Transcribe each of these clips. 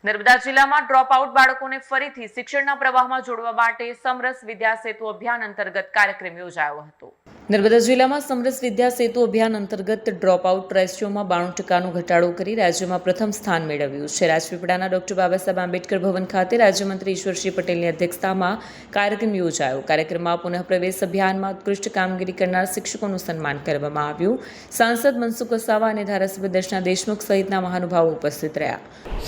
નર્મદા જિલ્લામાં drop out બાળકોને ફરીથી શિક્ષણના પ્રવાહમાં જોડવા માટે સમરસ વિદ્યા સેતુ અભિયાન અંતર્ગત કાર્યક્રમ યોજાયો હતો. નર્મદા જિલ્લામાં સમરસ વિદ્યા સેતુ અભિયાન અંતર્ગત ડ્રોપ આઉટ રેશિયોમાં 92% ઘટાડો કરી રાજ્યમાં પ્રથમ સ્થાન મેળવ્યું છે. રાજપીપળાના ડોક્ટર બાબાસાહેબ આંબેડકર ભવન ખાતે રાજ્યમંત્રી ઈશ્વરસિંહ પટેલની અધ્યક્ષતામાં કાર્યક્રમ યોજાયો. કાર્યક્રમમાં પુનઃ પ્રવેશ અભિયાનમાં ઉત્કૃષ્ટ કામગીરી કરનાર શિક્ષકોનું સન્માન કરવામાં આવ્યું. સાંસદ મનસુખ વસાવા અને ધારાસભ્ય દર્શના દેશમુખ સહિતના મહાનુભાવો ઉપસ્થિત રહ્યા.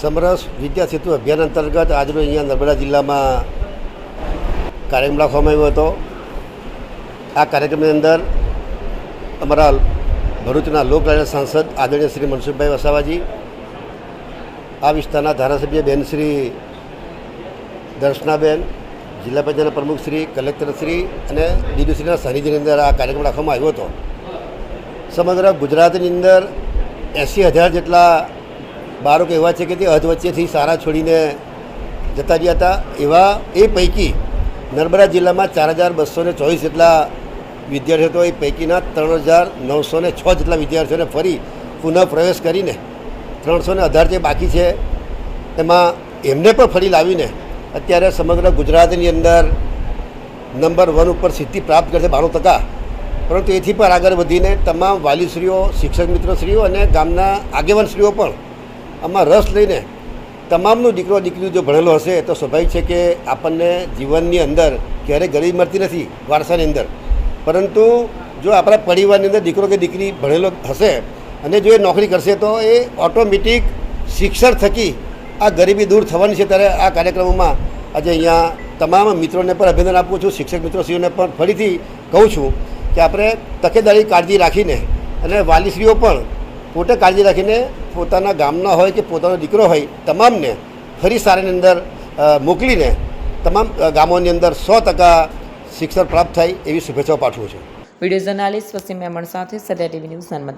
સમરસ વિદ્યા સેતુ અભિયાન અંતર્ગત આજનો અહીંયા નર્મદા જિલ્લામાં કાર્યક્રમ રાખવામાં આવ્યો હતો. આ કાર્યક્રમની અંદર અમારા ભરૂચના લોકલાડીલા સાંસદ આદરણીય શ્રી મનસુખભાઈ વસાવાજી, આ વિસ્તારના ધારાસભ્ય બેન શ્રી દર્શનાબેન, જિલ્લા પંચાયતના પ્રમુખ શ્રી, કલેક્ટરશ્રી અને ડીડીસીના સાનિધ્યની અંદર આ કાર્યક્રમ રાખવામાં આવ્યો હતો. સમગ્ર ગુજરાતની અંદર 80,000 જેટલા બાળકો એવા છે કે તે અધ વચ્ચેથી શાળા છોડીને જતા રહ્યા હતા. એવા એ પૈકી નર્મદા જિલ્લામાં 4,224 જેટલા વિદ્યાર્થીઓ હતો. એ પૈકીના 3,906 જેટલા વિદ્યાર્થીઓને ફરી પુનઃ પ્રવેશ કરીને 318 જે બાકી છે એમાં એમને પણ ફરી લાવીને અત્યારે સમગ્ર ગુજરાતની અંદર નંબર 1 ઉપર સિદ્ધિ પ્રાપ્ત કરશે 92%. પરંતુ એથી પણ આગળ વધીને તમામ વાલીશ્રીઓ, શિક્ષક મિત્રશ્રીઓ અને ગામના આગેવાનશ્રીઓ પણ આમાં રસ લઈને તમામનું દીકરો દીકરી જો ભણેલો હશે તો સ્વાભાવિક છે કે આપણને જીવનની અંદર ક્યારેય ગરીબ મળતી નથી વારસાની અંદર. પરંતુ જો આપણા પરિવારની અંદર દીકરો કે દીકરી ભણેલો હશે અને જો એ નોકરી કરશે તો એ ઓટોમેટિક શિક્ષણ થકી આ ગરીબી દૂર થવાની છે. ત્યારે આ કાર્યક્રમોમાં આજે અહીંયા તમામ મિત્રોને પણ અભિનંદન આપું છું. શિક્ષક મિત્રોશ્રીઓને પણ ફરીથી કહું છું કે આપણે તકેદારી કાળજી રાખીને અને વાલીશ્રીઓ પણ પોતે કાળજી રાખીને પોતાના ગામના હોય કે પોતાનો દીકરો હોય તમામને ફરી શાળાની અંદર મોકલીને તમામ ગામોની અંદર 100% શિક્ષણ પ્રાપ્ત થાય એવી શુભેચ્છાઓ પાઠવું છું. વિડીયો જર્નાલિસ્ટ વસીમ મેમણ સાથે સત્યા ટીવી ન્યૂઝ નર્મદા.